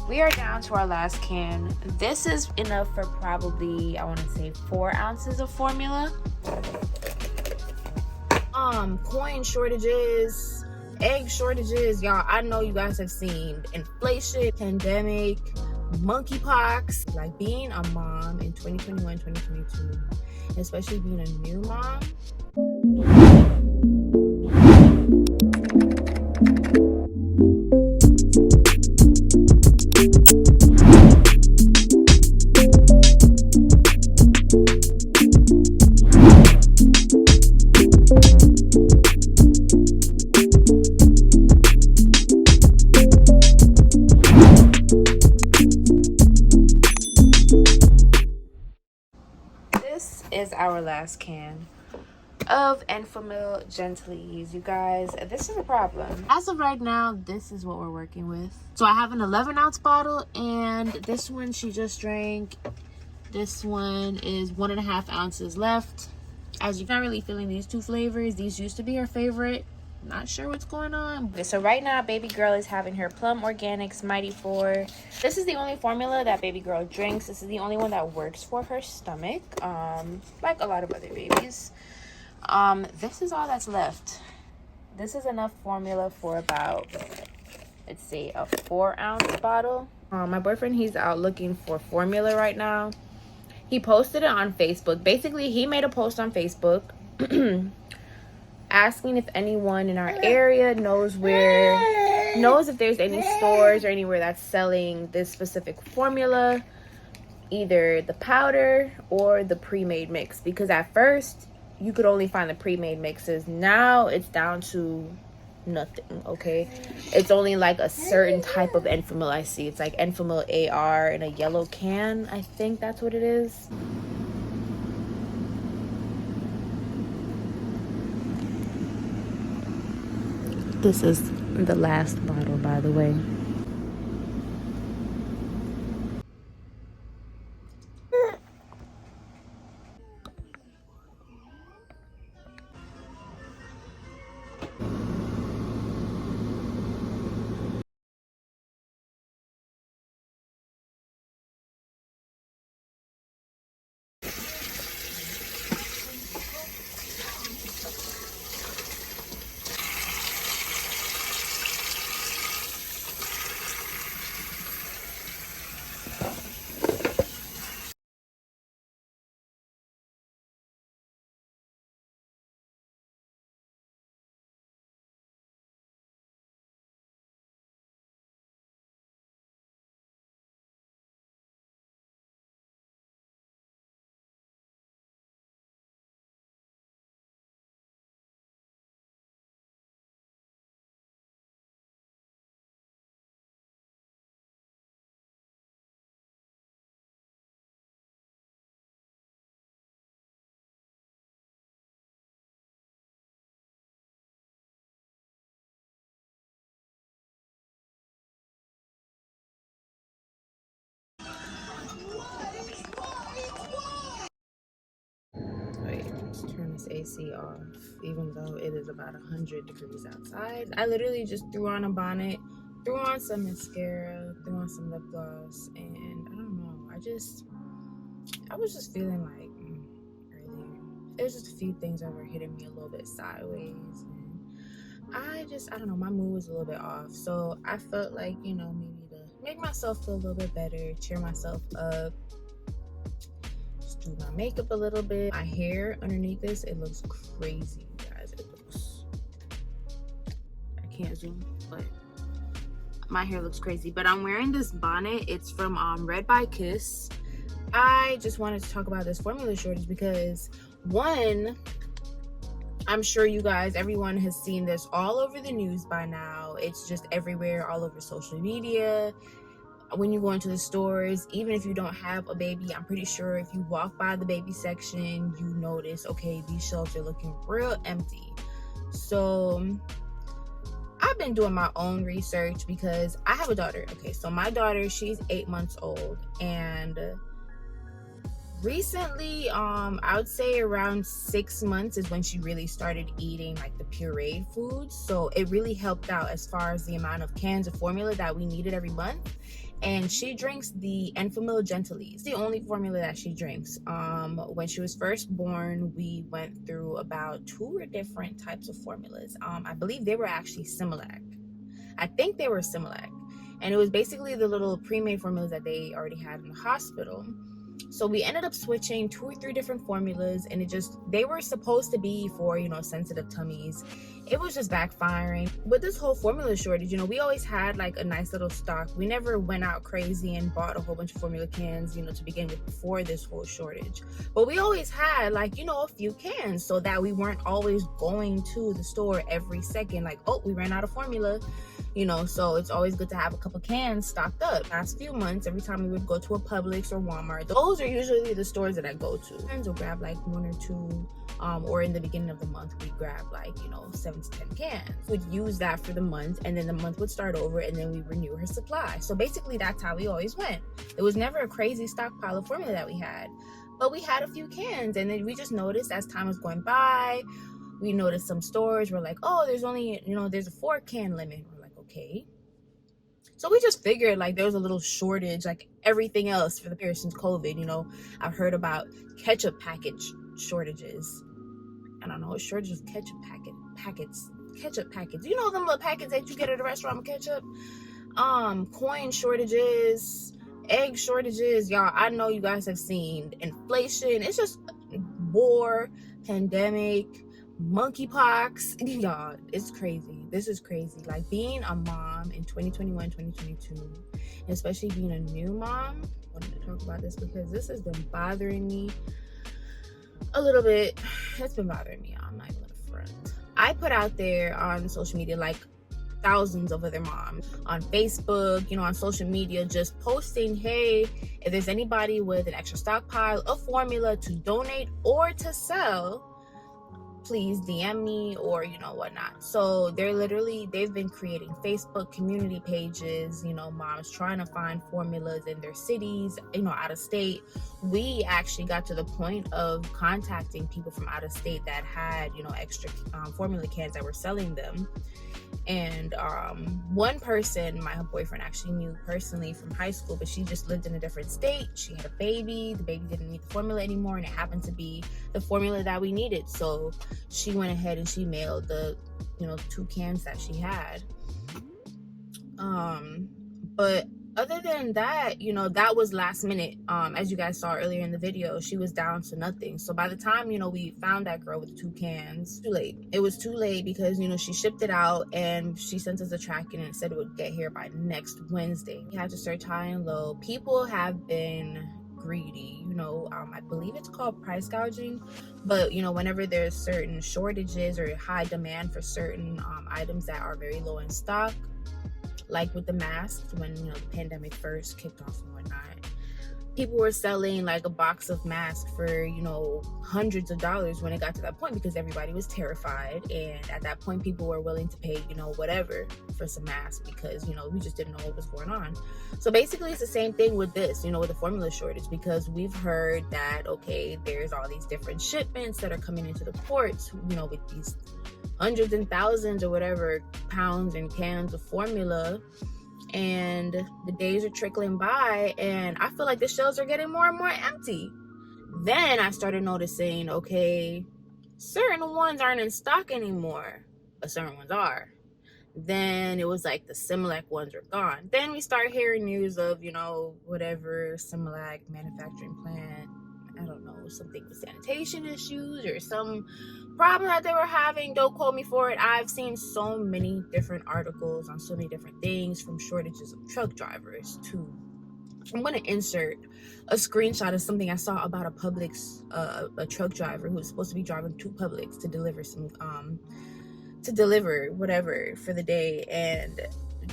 We are down to our last can. This is enough for probably, I want to say 4 ounces of formula. Coin shortages, egg shortages, y'all. I know you guys have seen inflation, pandemic, monkeypox. Like, being a mom in 2021, 2022, especially being a new mom. This is our last can of ENFAMIL Gentlease. You guys, this is a problem. As of right now, this is what we're working with. So I have an 11-ounce bottle, and this one she just drank. This one is 1.5 ounces left. As you're not really feeling these 2 flavors, these used to be her favorite. Not sure what's going on. Okay, so right now baby girl is having her Plum Organics Mighty 4. This is the only formula that baby girl drinks. This is the only one that works for her stomach, like a lot of other babies. This is all that's left. This is enough formula for about, let's say, a 4-ounce bottle. My boyfriend, he's out looking for formula right now. He posted it on Facebook. Basically, he made a post on Facebook asking if anyone in our area knows if there's any stores or anywhere that's selling this specific formula, either the powder or the pre-made mix. Because at first you could only find the pre-made mixes. Now it's down to nothing. Okay, it's only like a certain type of ENFAMIL I see. It's like ENFAMIL AR in a yellow can. I think that's what it is. This is the last bottle, by the way. Wait, let's turn this AC off, even though it is about 100 degrees outside. I literally just threw on a bonnet, threw on some mascara, threw on some lip gloss, and I don't know, I was just feeling like earlier. There's just a few things that were hitting me a little bit sideways, and I don't know, my mood was a little bit off. So I felt like, maybe to make myself feel a little bit better, cheer myself up, do my makeup a little bit. My hair underneath this, it looks crazy, guys. I can't zoom, but my hair looks crazy. But I'm wearing this bonnet. It's from Red by Kiss. I just wanted to talk about this formula shortage because, one, I'm sure you guys, everyone has seen this all over the news by now. It's just everywhere, all over social media. When you go into the stores, even if you don't have a baby, I'm pretty sure if you walk by the baby section, you notice, okay, these shelves are looking real empty. So I've been doing my own research because I have a daughter. Okay, so my daughter, she's 8 months old, and recently, I would say around 6 months is when she really started eating like the pureed foods. So it really helped out as far as the amount of cans of formula that we needed every month. and she drinks the ENFAMIL Gently. It's the only formula that she drinks. When she was first born, we went through about 2 different types of formulas. I believe they were actually Similac. I think they were Similac, and it was basically the little pre-made formulas that they already had in the hospital. So we ended up switching 2 or 3 different formulas, and they were supposed to be for, sensitive tummies. It was just backfiring. With this whole formula shortage, we always had like a nice little stock. We never went out crazy and bought a whole bunch of formula cans, to begin with before this whole shortage. But we always had like, a few cans so that we weren't always going to the store every second. Like, oh, we ran out of formula. So it's always good to have a couple cans stocked up. Last few months, every time we would go to a Publix or Walmart, those are usually the stores that I go to. Friends will grab like 1 or 2, or in the beginning of the month, we grab like, 7 to 10 cans. We'd use that for the month, and then the month would start over, and then we renew her supply. So basically, that's how we always went. It was never a crazy stockpile of formula that we had, but we had a few cans, and then we just noticed as time was going by, we noticed some stores were like, oh, there's only, there's a 4-can limit. Okay, so we just figured like there was a little shortage like everything else for the year since COVID. I've heard about ketchup package shortages. I don't know, a shortage of ketchup packets. Them little packets that you get at a restaurant with ketchup. Coin shortages, egg shortages. Y'all, I know you guys have seen inflation. It's just war, pandemic, monkeypox. Y'all, it's crazy. This is crazy. Like being a mom in 2021, 2022, especially being a new mom. I wanted to talk about this because this has been bothering me a little bit. It's been bothering me. I'm not even gonna front. I put out there on social media like thousands of other moms on Facebook, on social media, just posting, hey, if there's anybody with an extra stockpile of formula to donate or to sell, please DM me or whatnot. So they've been creating Facebook community pages, moms trying to find formulas in their cities, out of state. We actually got to the point of contacting people from out of state that had extra formula cans that were selling them. And one person my boyfriend actually knew personally from high school, but she just lived in a different state. She had a baby. The baby didn't need the formula anymore, and it happened to be the formula that we needed. So she went ahead and she mailed the 2 cans that she had. But other than that, that was last minute. As you guys saw earlier in the video, she was down to nothing. So by the time, we found that girl with the 2 cans, too late. It was too late because, she shipped it out and she sent us a tracking and it said it would get here by next Wednesday. We had to search high and low. People have been greedy, I believe it's called price gouging, but whenever there's certain shortages or high demand for certain items that are very low in stock, like with the masks, when the pandemic first kicked off and whatnot, people were selling like a box of masks for hundreds of dollars when it got to that point, because everybody was terrified, and at that point people were willing to pay whatever for some masks because we just didn't know what was going on. So basically it's the same thing with this, with the formula shortage, because we've heard that okay, there's all these different shipments that are coming into the ports with these hundreds and thousands or whatever pounds and cans of formula, and the days are trickling by and I feel like the shelves are getting more and more empty. Then I started noticing, okay, certain ones aren't in stock anymore, but certain ones are. Then it was like the Similac ones are gone. Then we start hearing news of whatever Similac manufacturing plant, I don't know, something with sanitation issues or some problem that they were having. Don't quote me for it. I've seen so many different articles on so many different things, from shortages of truck drivers to, I'm going to insert a screenshot of something I saw about a Publix, a truck driver who was supposed to be driving to Publix to deliver whatever for the day. And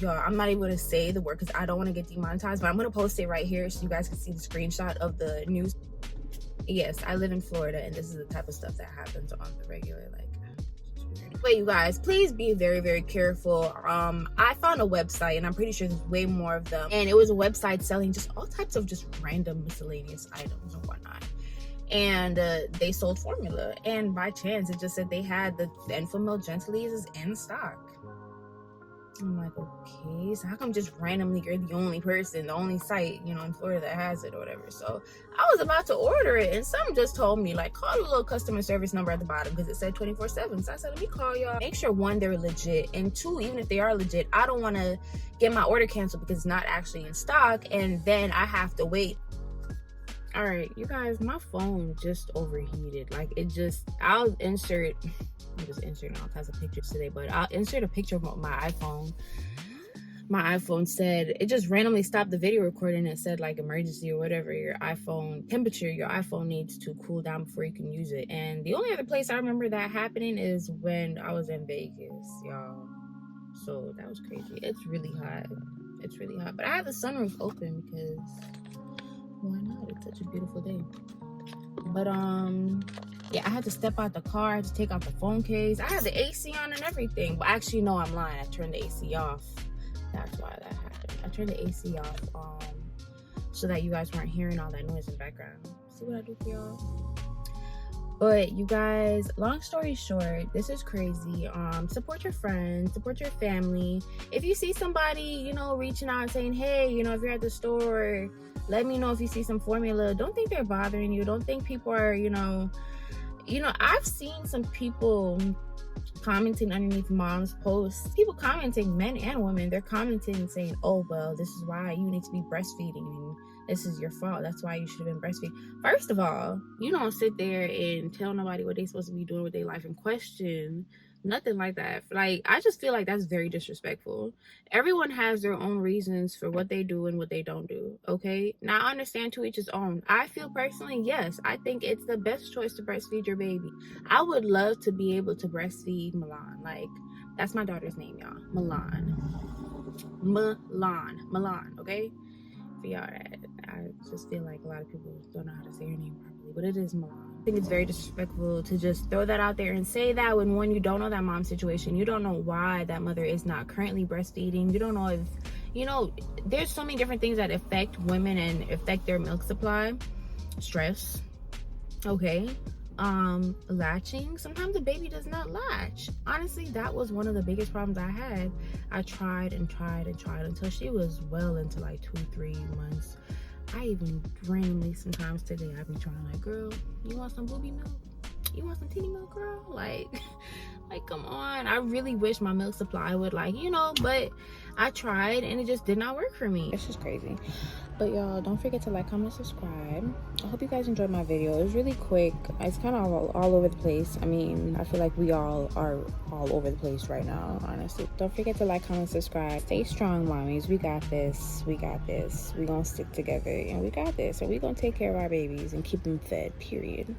y'all, I'm not even going to say the word because I don't want to get demonetized, but I'm going to post it right here so you guys can see the screenshot of the news. Yes, I live in Florida, and this is the type of stuff that happens on the regular. Wait, you guys, please be very, very careful. I found a website, and I'm pretty sure there's way more of them, and it was a website selling just all types of just random miscellaneous items and whatnot. And they sold formula, and by chance it just said they had the ENFAMIL Gentlease in stock. I'm like, okay, so how come just randomly you're the only person, the only site, you know, in Florida that has it or whatever? So I was about to order it, and some just told me, like, call the little customer service number at the bottom because it said 24/7. So I said, let me call y'all. Make sure, one, they're legit, and two, even if they are legit, I don't want to get my order canceled because it's not actually in stock, and then I have to wait. All right, you guys, my phone just overheated. Like, it just, I'll insert, I'm just inserting all kinds of pictures today, but I'll insert a picture of my iPhone. My iPhone said, it just randomly stopped the video recording. It said like emergency or whatever, your iPhone temperature, your iPhone needs to cool down before you can use it. And the only other place I remember that happening is when I was in Vegas, y'all. So that was crazy. It's really hot. It's really hot. But I had the sunroof open because why not? It's such a beautiful day. But yeah, I had to step out the car. I had to take out the phone case. I had the AC on and everything. But actually, no, I'm lying. I turned the AC off. That's why that happened. I turned the AC off so that you guys weren't hearing all that noise in the background. See what I do for y'all? But you guys, long story short, this is crazy. Support your friends, support your family. If you see somebody, you know, reaching out and saying, hey, you know, if you're at the store, let me know if you see some formula. Don't think they're bothering you. Don't think people are, you know, I've seen some people commenting underneath mom's posts. People commenting, men and women, they're commenting saying, oh, well, this is why you need to be breastfeeding and this is your fault. That's why you should have been breastfeeding. First of all, you don't sit there and tell nobody what they're supposed to be doing with their life and question. Nothing like that. Like, I just feel like that's very disrespectful. Everyone has their own reasons for what they do and what they don't do, okay? Now, I understand to each his own. I feel personally, yes, I think it's the best choice to breastfeed your baby. I would love to be able to breastfeed Milan. Like, that's my daughter's name, y'all. Milan, okay? For y'all, I just feel like a lot of people don't know how to say her name properly, but it is Milan. I think it's very disrespectful to just throw that out there and say that when, one, you don't know that mom's situation. You don't know why that mother is not currently breastfeeding. You don't know if, you know, there's so many different things that affect women and affect their milk supply. Stress, okay? Latching. Sometimes the baby does not latch. Honestly, that was one of the biggest problems I had. I tried and tried and tried until she was well into like 2-3 months. I even randomly sometimes today I be trying, like, girl, you want some booby milk? You want some titty milk, girl? Like come on. I really wish my milk supply would, like, you know, but I tried and it just did not work for me. It's just crazy. But y'all, don't forget to like, comment, subscribe. I hope you guys enjoyed my video. It was really quick. It's kind of all over the place. I mean, I feel like we all are all over the place right now, honestly. Don't forget to like, comment, subscribe. Stay strong, mommies. We got this. We got this. We gonna stick together and we got this. And we gonna take care of our babies and keep them fed, period.